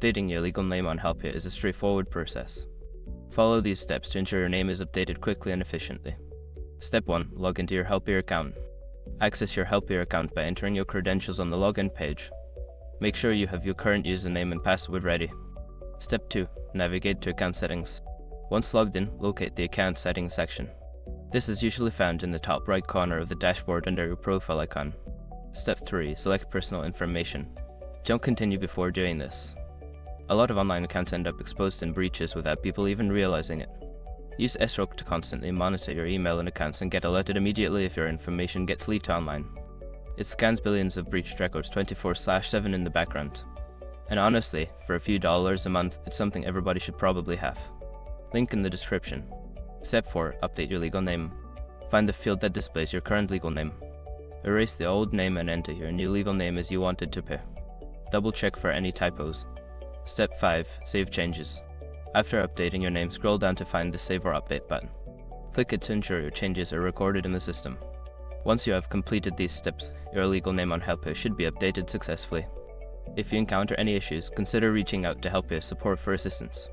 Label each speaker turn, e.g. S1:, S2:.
S1: Updating your legal name on Helppier is a straightforward process. Follow these steps to ensure your name is updated quickly and efficiently. Step 1. Log into your Helppier account. Access your Helppier account by entering your credentials on the login page. Make sure you have your current username and password ready. Step 2. Navigate to account settings. Once logged in, locate the account settings section. This is usually found in the top right corner of the dashboard under your profile icon. Step 3. Select personal information. Don't continue before doing this. A lot of online accounts end up exposed in breaches without people even realizing it. Use SROC to constantly monitor your email and accounts and get alerted immediately if your information gets leaked online. It scans billions of breached records 24/7 in the background. And honestly, for a few dollars a month, it's something everybody should probably have. Link in the description. Step 4. Update your legal name. Find the field that displays your current legal name. Erase the old name and enter your new legal name as you want it to appear. Double check for any typos. Step 5. Save changes. After updating your name, scroll down to find the Save or Update button. Click it to ensure your changes are recorded in the system. Once you have completed these steps, your legal name on Helppier should be updated successfully. If you encounter any issues, consider reaching out to Helppier support for assistance.